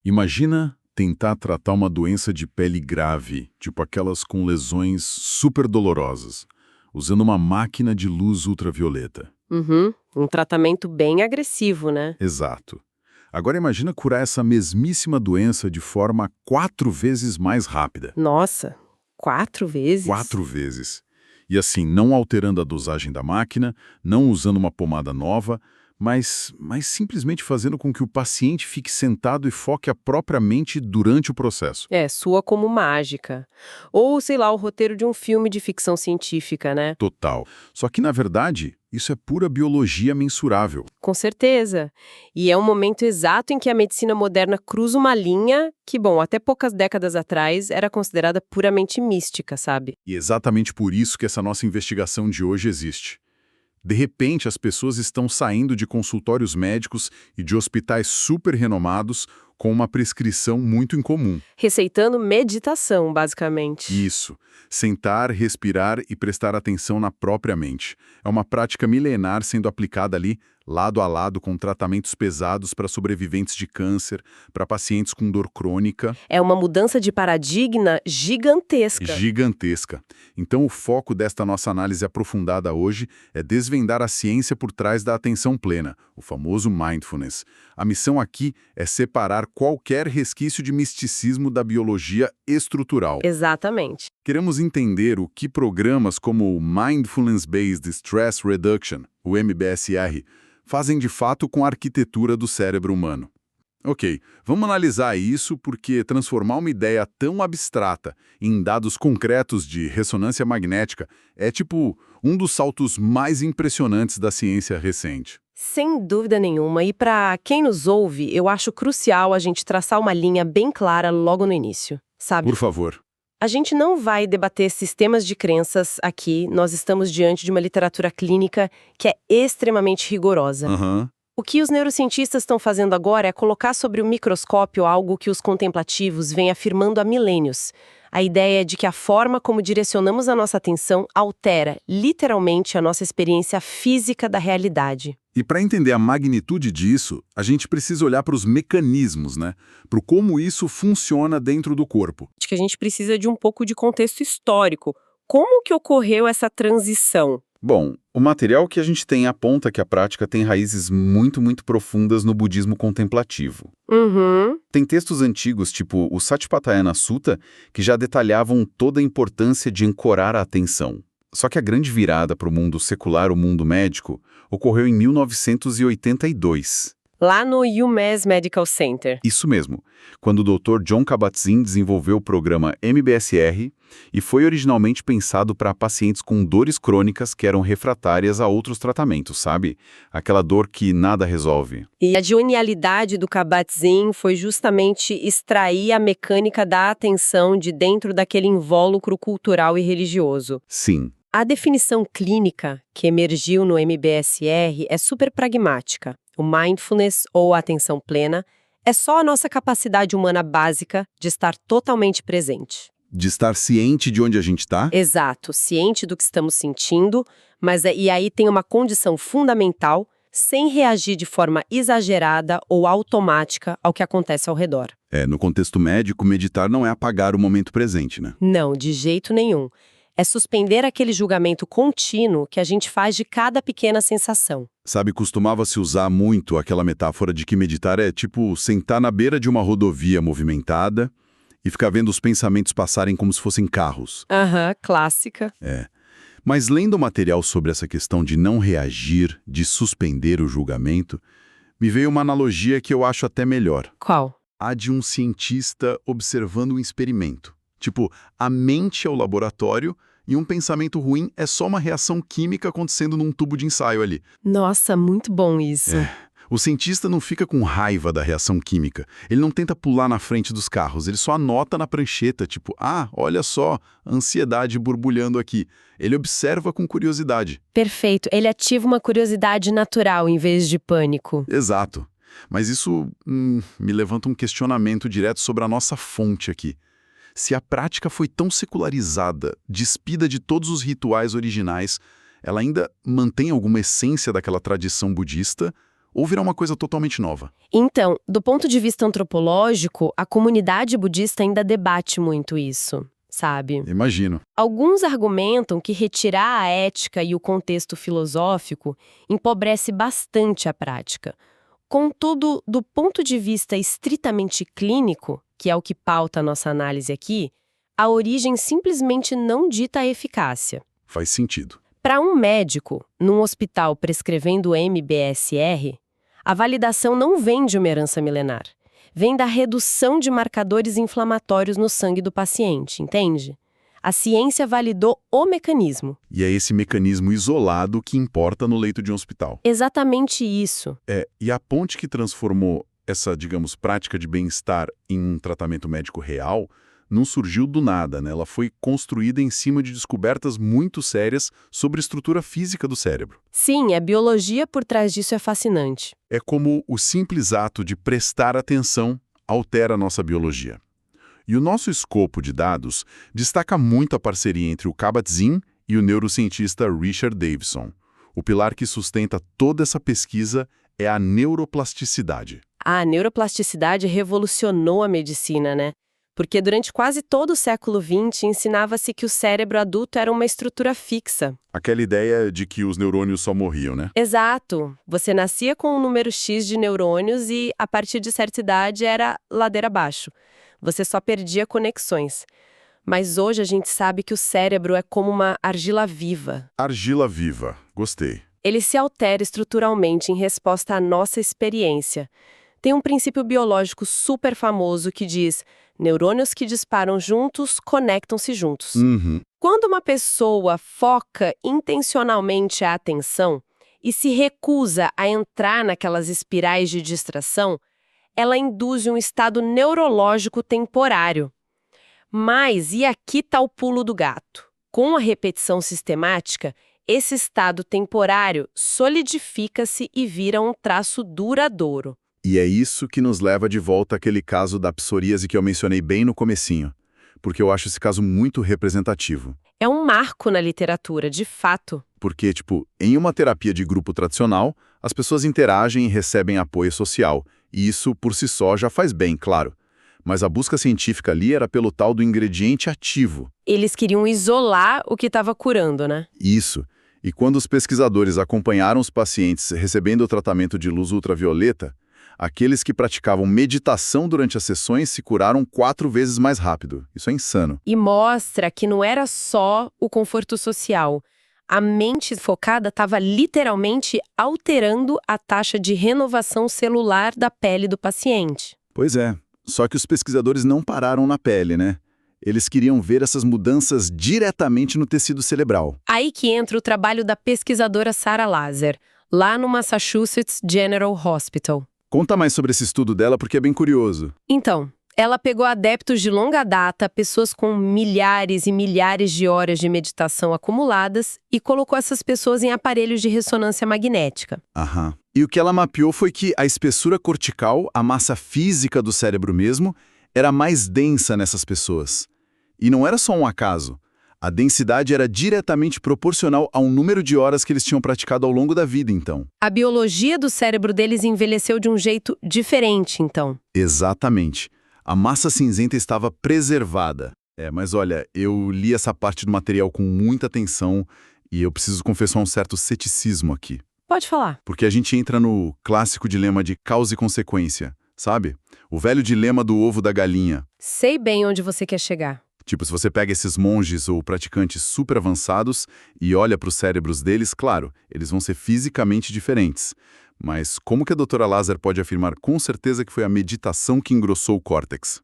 Imagina tentar tratar uma doença de pele grave, tipo aquelas com lesões super dolorosas, usando uma máquina de luz ultravioleta. Uhum, um tratamento bem agressivo, né? Exato. Agora imagina curar essa mesmíssima doença de forma 4 vezes mais rápida. Nossa, 4 vezes? 4 vezes. E assim, não alterando a dosagem da máquina, não usando uma pomada nova, mas simplesmente fazendo com que o paciente fique sentado e foque a própria mente durante o processo. É, soa como mágica. Ou, sei lá, o roteiro de um filme de ficção científica, né? Total. Só que, na verdade, isso é pura biologia mensurável. Com certeza. E é um momento exato em que a medicina moderna cruza uma linha que, bom, até poucas décadas atrás era considerada puramente mística, sabe? E é exatamente por isso que essa nossa investigação de hoje existe. De repente, as pessoas estão saindo de consultórios médicos e de hospitais super renomados com uma prescrição muito incomum. Receitando meditação, basicamente. Isso. Sentar, respirar e prestar atenção na própria mente. É uma prática milenar sendo aplicada ali, lado a lado, com tratamentos pesados para sobreviventes de câncer, para pacientes com dor crônica. É uma mudança de paradigma gigantesca. Gigantesca. Então, o foco desta nossa análise aprofundada hoje é desvendar a ciência por trás da atenção plena, o famoso mindfulness. A missão aqui é separar qualquer resquício de misticismo da biologia estrutural. Exatamente. Queremos entender o que programas como o Mindfulness-Based Stress Reduction, o MBSR, fazem de fato com a arquitetura do cérebro humano. Ok, vamos analisar isso porque transformar uma ideia tão abstrata em dados concretos de ressonância magnética é tipo um dos saltos mais impressionantes da ciência recente. Sem dúvida nenhuma. E para quem nos ouve, eu acho crucial a gente traçar uma linha bem clara logo no início, sabe? Por favor. A gente não vai debater sistemas de crenças aqui, nós estamos diante de uma literatura clínica que é extremamente rigorosa. Aham. O que os neurocientistas estão fazendo agora é colocar sobre o microscópio algo que os contemplativos vêm afirmando há milênios. A ideia é de que a forma como direcionamos a nossa atenção altera, literalmente, a nossa experiência física da realidade. E para entender a magnitude disso, a gente precisa olhar para os mecanismos, né? Para como isso funciona dentro do corpo. Acho que a gente precisa de um pouco de contexto histórico. Como que ocorreu essa transição? Bom, o material que a gente tem aponta que a prática tem raízes muito profundas no budismo contemplativo. Uhum. Tem textos antigos, tipo o Satipatthayana Sutta, que já detalhavam toda a importância de ancorar a atenção. Só que a grande virada para o mundo secular, o mundo médico, ocorreu em 1982. Lá no UMass Medical Center. Isso mesmo, quando o Dr. John Kabat-Zinn desenvolveu o programa MBSR e foi originalmente pensado para pacientes com dores crônicas que eram refratárias a outros tratamentos, sabe? Aquela dor que nada resolve. E a genialidade do Kabat-Zinn foi justamente extrair a mecânica da atenção de dentro daquele invólucro cultural e religioso. Sim. A definição clínica que emergiu no MBSR é super pragmática. O mindfulness, ou a atenção plena, é só a nossa capacidade humana básica de estar totalmente presente. De estar ciente de onde a gente está? Exato, ciente do que estamos sentindo, mas e aí tem uma condição fundamental, sem reagir de forma exagerada ou automática ao que acontece ao redor. No contexto médico, meditar não é apagar o momento presente, né? Não, de jeito nenhum. É suspender aquele julgamento contínuo que a gente faz de cada pequena sensação. Sabe, costumava-se usar muito aquela metáfora de que meditar é tipo sentar na beira de uma rodovia movimentada e ficar vendo os pensamentos passarem como se fossem carros. Aham, clássica. Mas lendo o material sobre essa questão de não reagir, de suspender o julgamento, me veio uma analogia que eu acho até melhor. Qual? A de um cientista observando um experimento. Tipo, a mente é o laboratório e um pensamento ruim é só uma reação química acontecendo num tubo de ensaio ali. Nossa, muito bom isso. O cientista não fica com raiva da reação química. Ele não tenta pular na frente dos carros. Ele só anota na prancheta, tipo, olha só, ansiedade borbulhando aqui. Ele observa com curiosidade. Perfeito. Ele ativa uma curiosidade natural em vez de pânico. Exato. Mas isso me levanta um questionamento direto sobre a nossa fonte aqui. Se a prática foi tão secularizada, despida de todos os rituais originais, ela ainda mantém alguma essência daquela tradição budista? ou virá uma coisa totalmente nova? Então, do ponto de vista antropológico, a comunidade budista ainda debate muito isso, sabe? Imagino. Alguns argumentam que retirar a ética e o contexto filosófico empobrece bastante a prática. Contudo, do ponto de vista estritamente clínico, que é o que pauta a nossa análise aqui, a origem simplesmente não dita a eficácia. Faz sentido. Para um médico, num hospital prescrevendo MBSR, a validação não vem de uma herança milenar. Vem da redução de marcadores inflamatórios no sangue do paciente, entende? A ciência validou o mecanismo. E é esse mecanismo isolado que importa no leito de um hospital. Exatamente isso. E a ponte que transformou essa, digamos, prática de bem-estar em um tratamento médico real não surgiu do nada, né? Ela foi construída em cima de descobertas muito sérias sobre a estrutura física do cérebro. Sim, a biologia por trás disso é fascinante. É como o simples ato de prestar atenção altera a nossa biologia. E o nosso escopo de dados destaca muito a parceria entre o Kabat-Zinn e o neurocientista Richard Davidson. O pilar que sustenta toda essa pesquisa é a neuroplasticidade. A neuroplasticidade revolucionou a medicina, né? Porque durante quase todo o século XX ensinava-se que o cérebro adulto era uma estrutura fixa. Aquela ideia de que os neurônios só morriam, né? Exato. Você nascia com um número X de neurônios e, a partir de certa idade, era ladeira abaixo. Você só perdia conexões. Mas hoje a gente sabe que o cérebro é como uma argila viva. Argila viva. Gostei. Ele se altera estruturalmente em resposta à nossa experiência. Tem um princípio biológico super famoso que diz: neurônios que disparam juntos conectam-se juntos. Quando uma pessoa foca intencionalmente a atenção e se recusa a entrar naquelas espirais de distração, ela induz um estado neurológico temporário. Mas, e aqui está o pulo do gato. Com a repetição sistemática, esse estado temporário solidifica-se e vira um traço duradouro. E é isso que nos leva de volta àquele caso da psoríase que eu mencionei bem no comecinho, porque eu acho esse caso muito representativo. É um marco na literatura, de fato. Porque, em uma terapia de grupo tradicional, as pessoas interagem e recebem apoio social, e isso por si só já faz bem, claro. Mas a busca científica ali era pelo tal do ingrediente ativo. Eles queriam isolar o que estava curando, né? Isso. E quando os pesquisadores acompanharam os pacientes recebendo o tratamento de luz ultravioleta, aqueles que praticavam meditação durante as sessões se curaram 4 vezes mais rápido. Isso é insano. E mostra que não era só o conforto social. A mente focada estava literalmente alterando a taxa de renovação celular da pele do paciente. Pois é. Só que os pesquisadores não pararam na pele, né? Eles queriam ver essas mudanças diretamente no tecido cerebral. Aí que entra o trabalho da pesquisadora Sarah Laser, lá no Massachusetts General Hospital. Conta mais sobre esse estudo dela, porque é bem curioso. Então, ela pegou adeptos de longa data, pessoas com milhares e milhares de horas de meditação acumuladas, e colocou essas pessoas em aparelhos de ressonância magnética. E o que ela mapeou foi que a espessura cortical, a massa física do cérebro mesmo, era mais densa nessas pessoas. E não era só um acaso. A densidade era diretamente proporcional ao número de horas que eles tinham praticado ao longo da vida, então. A biologia do cérebro deles envelheceu de um jeito diferente, então. Exatamente. A massa cinzenta estava preservada. Mas olha, eu li essa parte do material com muita atenção e eu preciso confessar um certo ceticismo aqui. Pode falar. Porque a gente entra no clássico dilema de causa e consequência, sabe? O velho dilema do ovo da galinha. Sei bem onde você quer chegar. Se você pega esses monges ou praticantes super avançados e olha para os cérebros deles, claro, eles vão ser fisicamente diferentes. Mas como que a doutora Laser pode afirmar com certeza que foi a meditação que engrossou o córtex?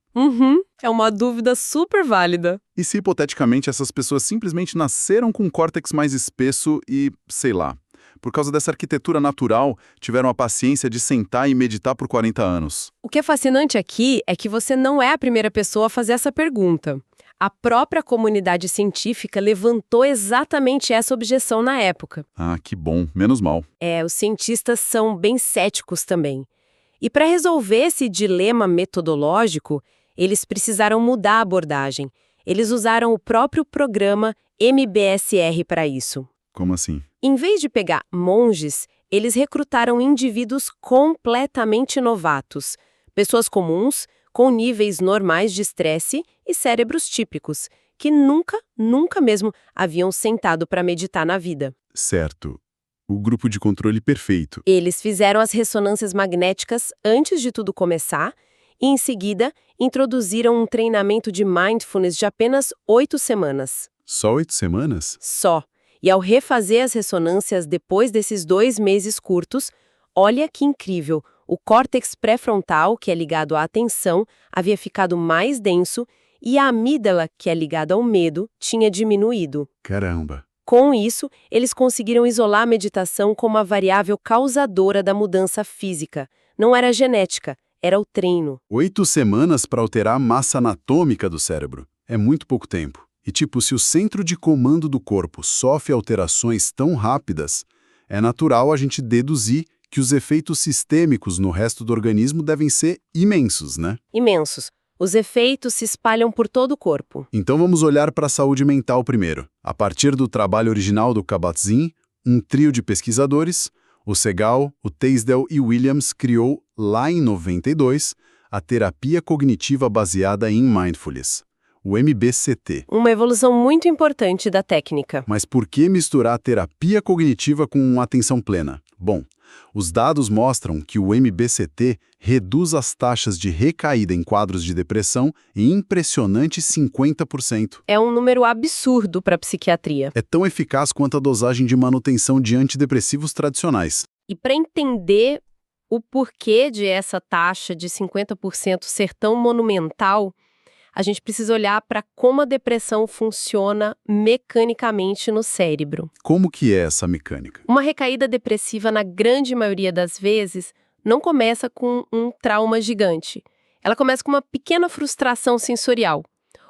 É uma dúvida super válida. E se, hipoteticamente, essas pessoas simplesmente nasceram com um córtex mais espesso e, sei lá, por causa dessa arquitetura natural, tiveram a paciência de sentar e meditar por 40 anos? O que é fascinante aqui é que você não é a primeira pessoa a fazer essa pergunta. A própria comunidade científica levantou exatamente essa objeção na época. Ah, que bom. Menos mal. Os cientistas são bem céticos também. E para resolver esse dilema metodológico, eles precisaram mudar a abordagem. Eles usaram o próprio programa MBSR para isso. Como assim? Em vez de pegar monges, eles recrutaram indivíduos completamente novatos, pessoas comuns, com níveis normais de estresse e cérebros típicos, que nunca mesmo haviam sentado para meditar na vida. Certo. O grupo de controle perfeito. Eles fizeram as ressonâncias magnéticas antes de tudo começar e, em seguida, introduziram um treinamento de mindfulness de apenas 8 semanas. Só 8 semanas? Só. E ao refazer as ressonâncias depois desses 2 meses curtos, olha que incrível, o córtex pré-frontal, que é ligado à atenção, havia ficado mais denso e a amígdala, que é ligada ao medo, tinha diminuído. Caramba! Com isso, eles conseguiram isolar a meditação como a variável causadora da mudança física. Não era genética, era o treino. 8 semanas para alterar a massa anatômica do cérebro. É muito pouco tempo. E se o centro de comando do corpo sofre alterações tão rápidas, é natural a gente deduzir que os efeitos sistêmicos no resto do organismo devem ser imensos, né? Imensos. Os efeitos se espalham por todo o corpo. Então vamos olhar para a saúde mental primeiro. A partir do trabalho original do Kabat-Zinn, um trio de pesquisadores, o Segal, o Teasdale e Williams criou, lá em 92, a terapia cognitiva baseada em mindfulness, o MBCT. Uma evolução muito importante da técnica. Mas por que misturar terapia cognitiva com atenção plena? Bom, os dados mostram que o MBCT reduz as taxas de recaída em quadros de depressão em impressionantes 50%. É um número absurdo para a psiquiatria. É tão eficaz quanto a dosagem de manutenção de antidepressivos tradicionais. E para entender o porquê de essa taxa de 50% ser tão monumental, a gente precisa olhar para como a depressão funciona mecanicamente no cérebro. Como que é essa mecânica? Uma recaída depressiva, na grande maioria das vezes, não começa com um trauma gigante. Ela começa com uma pequena frustração sensorial,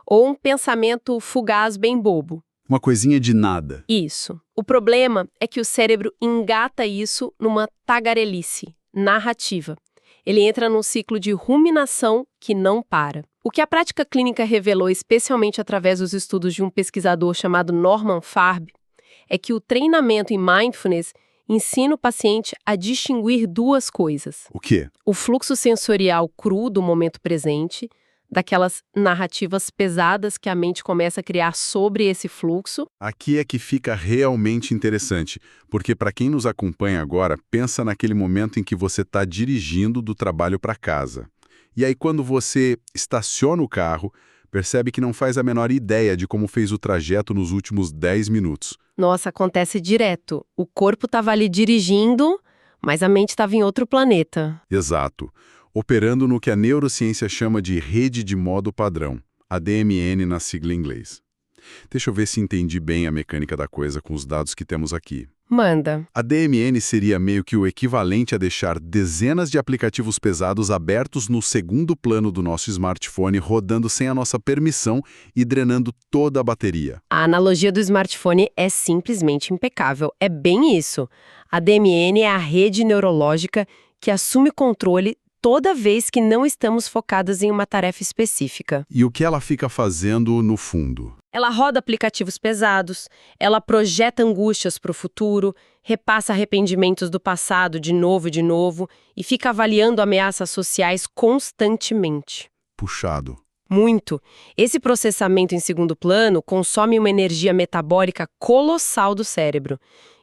ou um pensamento fugaz bem bobo. Uma coisinha de nada. Isso. O problema é que o cérebro engata isso numa tagarelice narrativa. Ele entra num ciclo de ruminação que não para. O que a prática clínica revelou, especialmente através dos estudos de um pesquisador chamado Norman Farb, é que o treinamento em mindfulness ensina o paciente a distinguir 2 coisas. O quê? O fluxo sensorial cru do momento presente, daquelas narrativas pesadas que a mente começa a criar sobre esse fluxo. Aqui é que fica realmente interessante, porque para quem nos acompanha agora, pensa naquele momento em que você está dirigindo do trabalho para casa. E aí quando você estaciona o carro, percebe que não faz a menor ideia de como fez o trajeto nos últimos 10 minutos. Nossa, acontece direto. O corpo estava ali dirigindo, mas a mente estava em outro planeta. Exato. Operando no que a neurociência chama de rede de modo padrão, ADMN na sigla em inglês. Deixa eu ver se entendi bem a mecânica da coisa com os dados que temos aqui. Manda. A DMN seria meio que o equivalente a deixar dezenas de aplicativos pesados abertos no segundo plano do nosso smartphone, rodando sem a nossa permissão e drenando toda a bateria. A analogia do smartphone é simplesmente impecável. É bem isso. A DMN é a rede neurológica que assume controle toda vez que não estamos focadas em uma tarefa específica. E o que ela fica fazendo no fundo? Ela roda aplicativos pesados, ela projeta angústias para o futuro, repassa arrependimentos do passado de novo e fica avaliando ameaças sociais constantemente. Puxado. Muito. Esse processamento em segundo plano consome uma energia metabólica colossal do cérebro.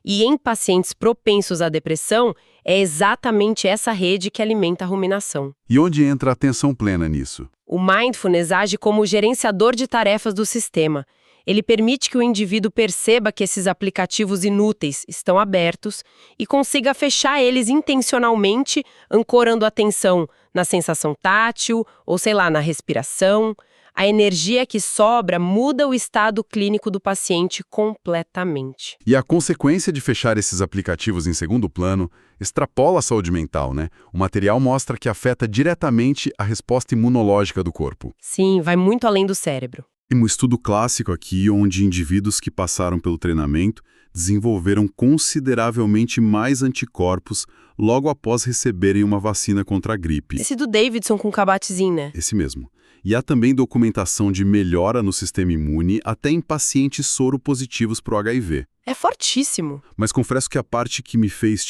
E em pacientes propensos à depressão, é exatamente essa rede que alimenta a ruminação. E onde entra a atenção plena nisso? O mindfulness age como o gerenciador de tarefas do sistema. Ele permite que o indivíduo perceba que esses aplicativos inúteis estão abertos e consiga fechar eles intencionalmente, ancorando a atenção na sensação tátil ou, na respiração. A energia que sobra muda o estado clínico do paciente completamente. E a consequência de fechar esses aplicativos em segundo plano extrapola a saúde mental, né? O material mostra que afeta diretamente a resposta imunológica do corpo. Sim, vai muito além do cérebro. Um estudo clássico aqui, onde indivíduos que passaram pelo treinamento desenvolveram consideravelmente mais anticorpos logo após receberem uma vacina contra a gripe. Esse do Davidson com cabatezinho, né? Esse mesmo. E há também documentação de melhora no sistema imune até em pacientes soropositivos para o HIV. É fortíssimo. Mas confesso que a parte que me fez,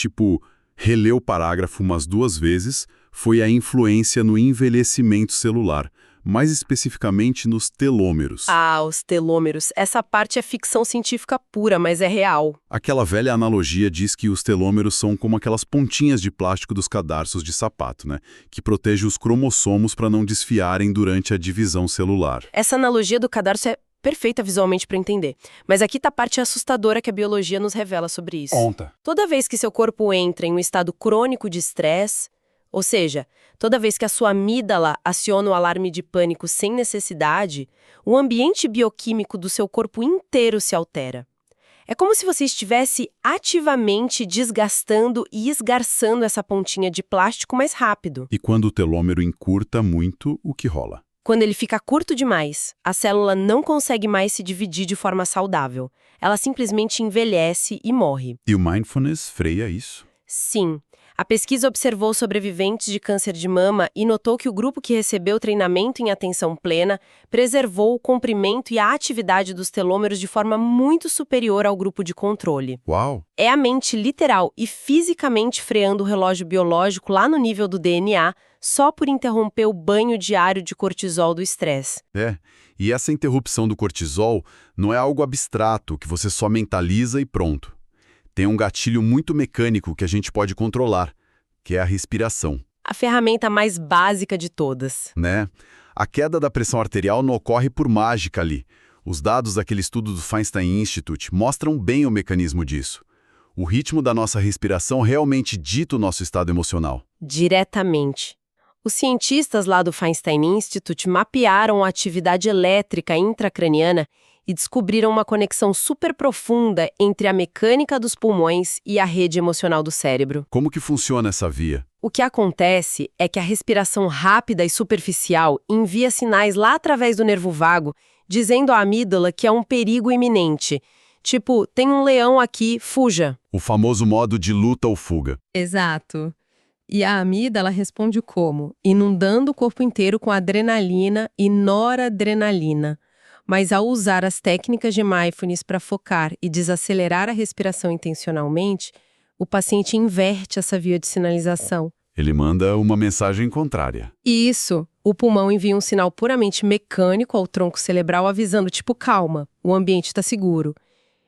reler o parágrafo umas 2 vezes foi a influência no envelhecimento celular, mais especificamente nos telômeros. Ah, os telômeros. Essa parte é ficção científica pura, mas é real. Aquela velha analogia diz que os telômeros são como aquelas pontinhas de plástico dos cadarços de sapato, né? Que protege os cromossomos para não desfiarem durante a divisão celular. Essa analogia do cadarço é perfeita visualmente para entender. Mas aqui tá a parte assustadora que a biologia nos revela sobre isso. Conta. Toda vez que seu corpo entra em um estado crônico de estresse, ou seja, toda vez que a sua amígdala aciona o alarme de pânico sem necessidade, o ambiente bioquímico do seu corpo inteiro se altera. É como se você estivesse ativamente desgastando e esgarçando essa pontinha de plástico mais rápido. E quando o telômero encurta muito, o que rola? Quando ele fica curto demais, a célula não consegue mais se dividir de forma saudável. Ela simplesmente envelhece e morre. E o mindfulness freia isso? Sim. A pesquisa observou sobreviventes de câncer de mama e notou que o grupo que recebeu treinamento em atenção plena preservou o comprimento e a atividade dos telômeros de forma muito superior ao grupo de controle. Uau! É a mente literal e fisicamente freando o relógio biológico lá no nível do DNA só por interromper o banho diário de cortisol do estresse. E essa interrupção do cortisol não é algo abstrato que você só mentaliza e pronto. Tem um gatilho muito mecânico que a gente pode controlar, que é a respiração. A ferramenta mais básica de todas. Né? A queda da pressão arterial não ocorre por mágica ali. Os dados daquele estudo do Feinstein Institute mostram bem o mecanismo disso. O ritmo da nossa respiração realmente dita o nosso estado emocional. Diretamente. Os cientistas lá do Feinstein Institute mapearam a atividade elétrica intracraniana e descobriram uma conexão super profunda entre a mecânica dos pulmões e a rede emocional do cérebro. Como que funciona essa via? O que acontece é que a respiração rápida e superficial envia sinais lá através do nervo vago, dizendo à amígdala que é um perigo iminente. Tipo, tem um leão aqui, fuja. O famoso modo de luta ou fuga. Exato. E a amígdala responde como? Inundando o corpo inteiro com adrenalina e noradrenalina. Mas ao usar as técnicas de mindfulness para focar e desacelerar a respiração intencionalmente, o paciente inverte essa via de sinalização. Ele manda uma mensagem contrária. Isso. O pulmão envia um sinal puramente mecânico ao tronco cerebral avisando, tipo, calma, o ambiente está seguro.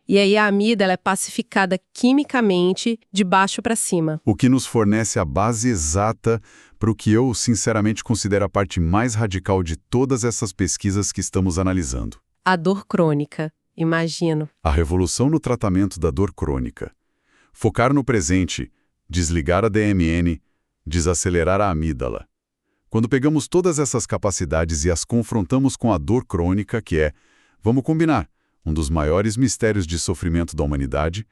E aí a amígdala é pacificada quimicamente de baixo para cima. O que nos fornece a base exata para o que eu, sinceramente, considero a parte mais radical de todas essas pesquisas que estamos analisando. A dor crônica, imagino. A revolução no tratamento da dor crônica. Focar no presente, desligar a DMN, desacelerar a amígdala. Quando pegamos todas essas capacidades e as confrontamos com a dor crônica, que é, vamos combinar, um dos maiores mistérios de sofrimento da humanidade,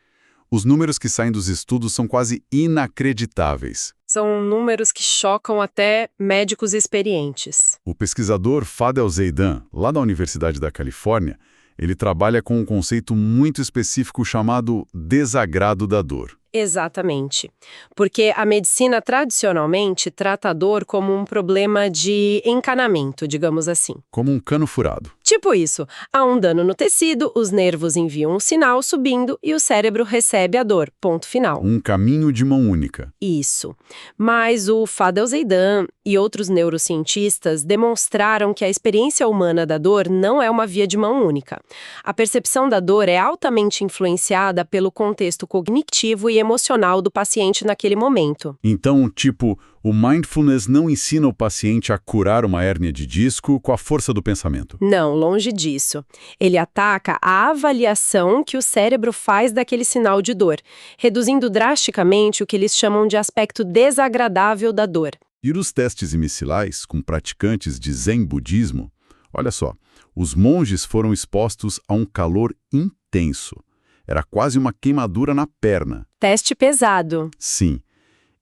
os números que saem dos estudos são quase inacreditáveis. São números que chocam até médicos experientes. O pesquisador Fadel Zeidan, lá da Universidade da Califórnia, ele trabalha com um conceito muito específico chamado desagrado da dor. Exatamente. Porque a medicina tradicionalmente trata a dor como um problema de encanamento, digamos assim. Como um cano furado. Tipo isso, há um dano no tecido, os nervos enviam um sinal subindo e o cérebro recebe a dor, ponto final. Um caminho de mão única. Isso. Mas o Fadel Zeidan e outros neurocientistas demonstraram que a experiência humana da dor não é uma via de mão única. A percepção da dor é altamente influenciada pelo contexto cognitivo e emocional do paciente naquele momento. Então, o mindfulness não ensina o paciente a curar uma hérnia de disco com a força do pensamento. Não, longe disso. Ele ataca a avaliação que o cérebro faz daquele sinal de dor, reduzindo drasticamente o que eles chamam de aspecto desagradável da dor. E os testes iniciais com praticantes de Zen budismo, olha só, os monges foram expostos a um calor intenso. Era quase uma queimadura na perna. Teste pesado. Sim.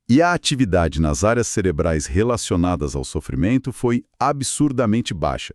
E a atividade nas áreas cerebrais relacionadas ao sofrimento foi absurdamente baixa.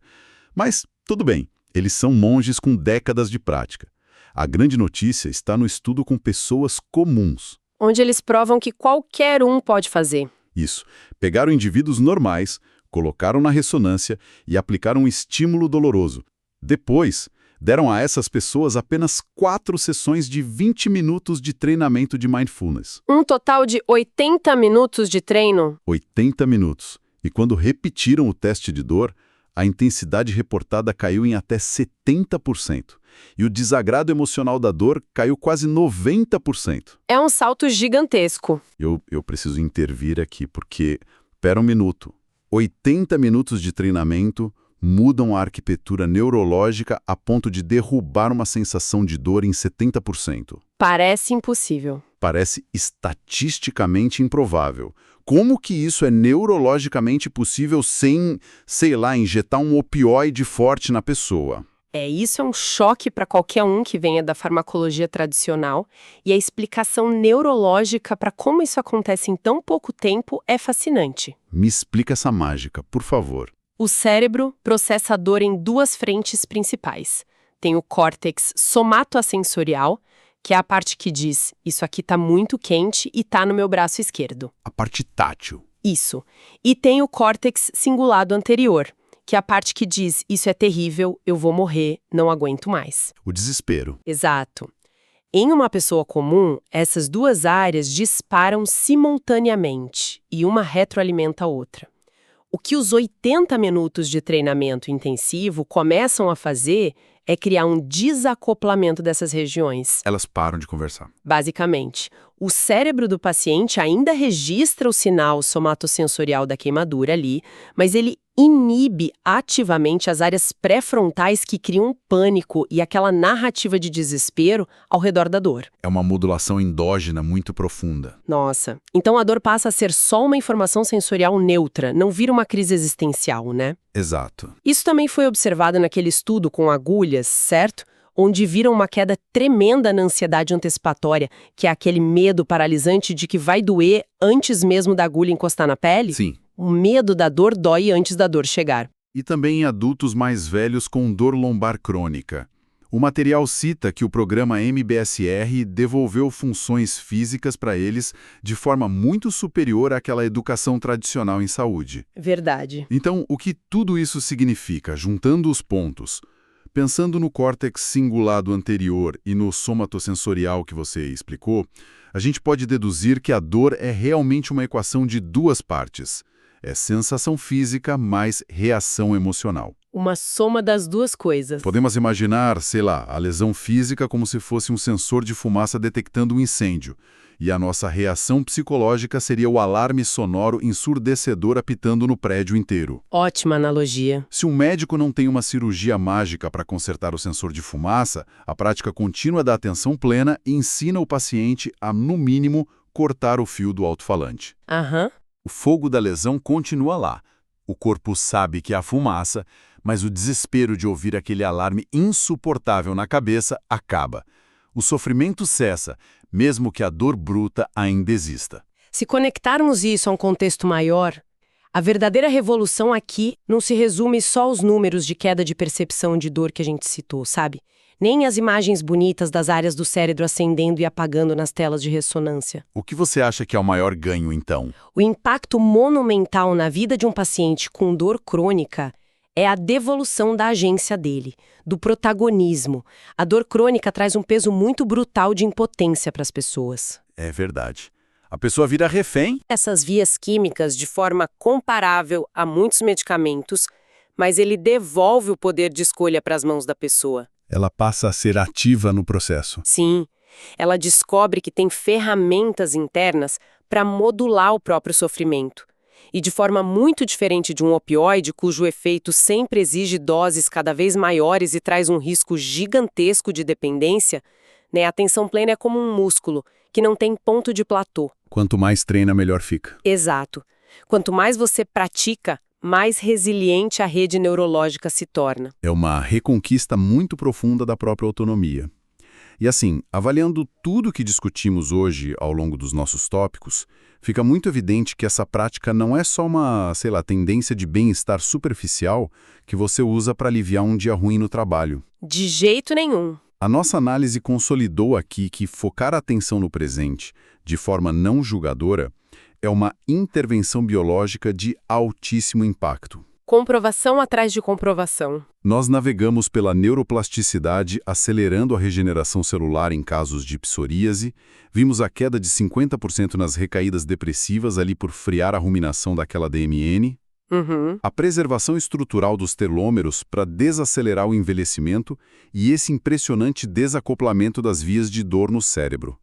Mas, tudo bem, Eles são monges com décadas de prática. A grande notícia está no estudo com pessoas comuns. Onde eles provam que qualquer um pode fazer. Isso. Pegaram indivíduos normais, colocaram na ressonância e aplicaram um estímulo doloroso. Depois, deram a essas pessoas apenas 4 sessões de 20 minutos de treinamento de mindfulness. Um total de 80 minutos de treino? 80 minutos. E quando repetiram o teste de dor, a intensidade reportada caiu em até 70%. E o desagrado emocional da dor caiu quase 90%. É um salto gigantesco. Eu preciso intervir aqui, porque, pera um minuto, 80 minutos de treinamento mudam a arquitetura neurológica a ponto de derrubar uma sensação de dor em 70%. Parece impossível. Parece estatisticamente improvável. Como que isso é neurologicamente possível sem, sei lá, injetar um opioide forte na pessoa? Isso é um choque para qualquer um que venha da farmacologia tradicional, e a explicação neurológica para como isso acontece em tão pouco tempo é fascinante. Me explica essa mágica, por favor. O cérebro processa a dor em 2 frentes principais. Tem o córtex somatosensorial, que é a parte que diz, isso aqui tá muito quente e tá no meu braço esquerdo. A parte tátil. Isso. E tem o córtex cingulado anterior, que é a parte que diz, isso é terrível, eu vou morrer, não aguento mais. O desespero. Exato. Em uma pessoa comum, essas 2 áreas disparam simultaneamente e uma retroalimenta a outra. O que os 80 minutos de treinamento intensivo começam a fazer é criar um desacoplamento dessas regiões. Elas param de conversar. Basicamente, o cérebro do paciente ainda registra o sinal somatosensorial da queimadura ali, mas ele inibe ativamente as áreas pré-frontais que criam pânico e aquela narrativa de desespero ao redor da dor. É uma modulação endógena muito profunda. Nossa, então a dor passa a ser só uma informação sensorial neutra, não vira uma crise existencial, né? Exato. Isso também foi observado naquele estudo com agulhas, certo? Onde viram uma queda tremenda na ansiedade antecipatória, que é aquele medo paralisante de que vai doer antes mesmo da agulha encostar na pele. Sim. O medo da dor dói antes da dor chegar. E também em adultos mais velhos com dor lombar crônica. O material cita que o programa MBSR devolveu funções físicas para eles de forma muito superior àquela educação tradicional em saúde. Verdade. Então, o que tudo isso significa, juntando os pontos? Pensando no córtex cingulado anterior e no somatosensorial que você explicou, a gente pode deduzir que a dor é realmente uma equação de 2 partes. É sensação física mais reação emocional. Uma soma das 2 coisas. Podemos imaginar, sei lá, a lesão física como se fosse um sensor de fumaça detectando um incêndio. E a nossa reação psicológica seria o alarme sonoro ensurdecedor apitando no prédio inteiro. Ótima analogia. Se um médico não tem uma cirurgia mágica para consertar o sensor de fumaça, a prática contínua da atenção plena ensina o paciente a, no mínimo, cortar o fio do alto-falante. Aham. O fogo da lesão continua lá. O corpo sabe que há fumaça, mas o desespero de ouvir aquele alarme insuportável na cabeça acaba. O sofrimento cessa, mesmo que a dor bruta ainda exista. Se conectarmos isso a um contexto maior, a verdadeira revolução aqui não se resume só aos números de queda de percepção de dor que a gente citou, sabe? Nem as imagens bonitas das áreas do cérebro acendendo e apagando nas telas de ressonância. O que você acha que é o maior ganho, então? O impacto monumental na vida de um paciente com dor crônica é a devolução da agência dele, do protagonismo. A dor crônica traz um peso muito brutal de impotência para as pessoas. É verdade. A pessoa vira refém. Essas vias químicas de forma comparável a muitos medicamentos, mas ele devolve o poder de escolha para as mãos da pessoa. Ela passa a ser ativa no processo. Sim, ela descobre que tem ferramentas internas para modular o próprio sofrimento. E de forma muito diferente de um opioide, cujo efeito sempre exige doses cada vez maiores e traz um risco gigantesco de dependência, né, a atenção plena é como um músculo, que não tem ponto de platô. Quanto mais treina, melhor fica. Exato. Quanto mais você pratica, mais resiliente a rede neurológica se torna. É uma reconquista muito profunda da própria autonomia. E assim, avaliando tudo que discutimos hoje ao longo dos nossos tópicos, fica muito evidente que essa prática não é só uma, sei lá, tendência de bem-estar superficial que você usa para aliviar um dia ruim no trabalho. De jeito nenhum. A nossa análise consolidou aqui que focar a atenção no presente, de forma não julgadora, é uma intervenção biológica de altíssimo impacto. Comprovação atrás de comprovação. Nós navegamos pela neuroplasticidade, acelerando a regeneração celular em casos de psoríase, vimos a queda de 50% nas recaídas depressivas ali por friar a ruminação daquela DMN, a preservação estrutural dos telômeros para desacelerar o envelhecimento e esse impressionante desacoplamento das vias de dor no cérebro.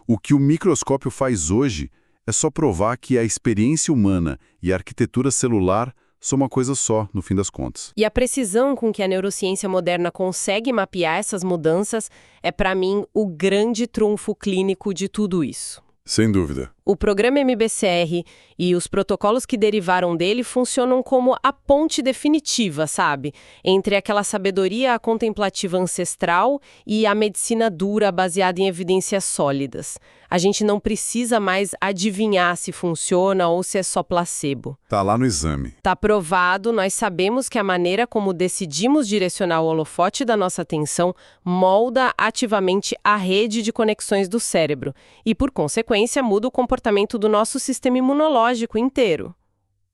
O que o microscópio faz hoje é só provar que a experiência humana e a arquitetura celular são uma coisa só, no fim das contas. E a precisão com que a neurociência moderna consegue mapear essas mudanças é, para mim, o grande trunfo clínico de tudo isso. Sem dúvida. O programa MBCR e os protocolos que derivaram dele funcionam como a ponte definitiva, sabe? Entre aquela sabedoria contemplativa ancestral e a medicina dura baseada em evidências sólidas. A gente não precisa mais adivinhar se funciona ou se é só placebo. Tá lá no exame. Tá provado, nós sabemos que a maneira como decidimos direcionar o holofote da nossa atenção molda ativamente a rede de conexões do cérebro e, por consequência, muda o comportamento do nosso sistema imunológico inteiro.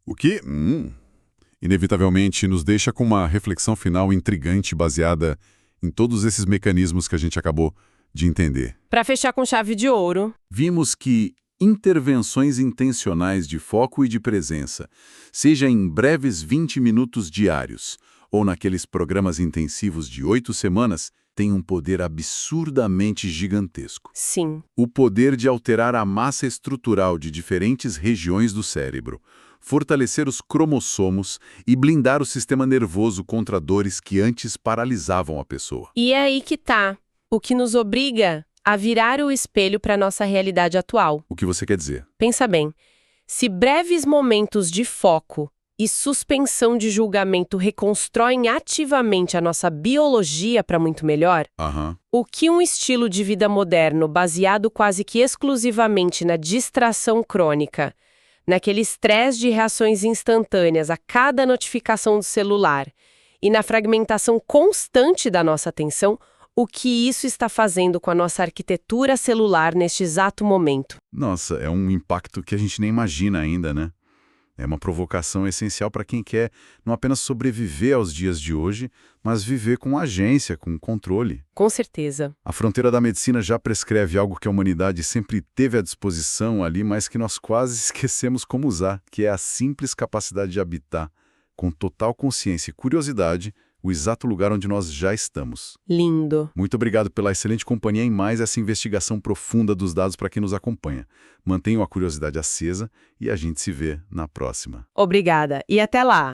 O que, inevitavelmente, nos deixa com uma reflexão final intrigante baseada em todos esses mecanismos que a gente acabou de entender. Para fechar com chave de ouro, Vimos que intervenções intencionais de foco e de presença, seja em breves 20 minutos diários ou naqueles programas intensivos de 8 semanas, têm um poder absurdamente gigantesco. sim, O poder de alterar a massa estrutural de diferentes regiões do cérebro, fortalecer os cromossomos e blindar o sistema nervoso contra dores que antes paralisavam a pessoa. e é aí que tá, o que nos obriga a virar o espelho para nossa realidade atual. O que você quer dizer? Pensa bem, se breves momentos de foco e suspensão de julgamento reconstroem ativamente a nossa biologia para muito melhor, Aham. o que um estilo de vida moderno baseado quase que exclusivamente na distração crônica, naquele estresse de reações instantâneas a cada notificação do celular e na fragmentação constante da nossa atenção, o que isso está fazendo com a nossa arquitetura celular neste exato momento. Nossa, é um impacto que a gente nem imagina ainda, né? É uma provocação essencial para quem quer não apenas sobreviver aos dias de hoje, mas viver com agência, com controle. Com certeza. A fronteira da medicina já prescreve algo que a humanidade sempre teve à disposição ali, mas que nós quase esquecemos como usar, que é a simples capacidade de habitar, com total consciência e curiosidade, o exato lugar onde nós já estamos. Lindo. Muito obrigado pela excelente companhia em mais essa investigação profunda dos dados para quem nos acompanha. Mantenham a curiosidade acesa e a gente se vê na próxima. Obrigada. E até lá.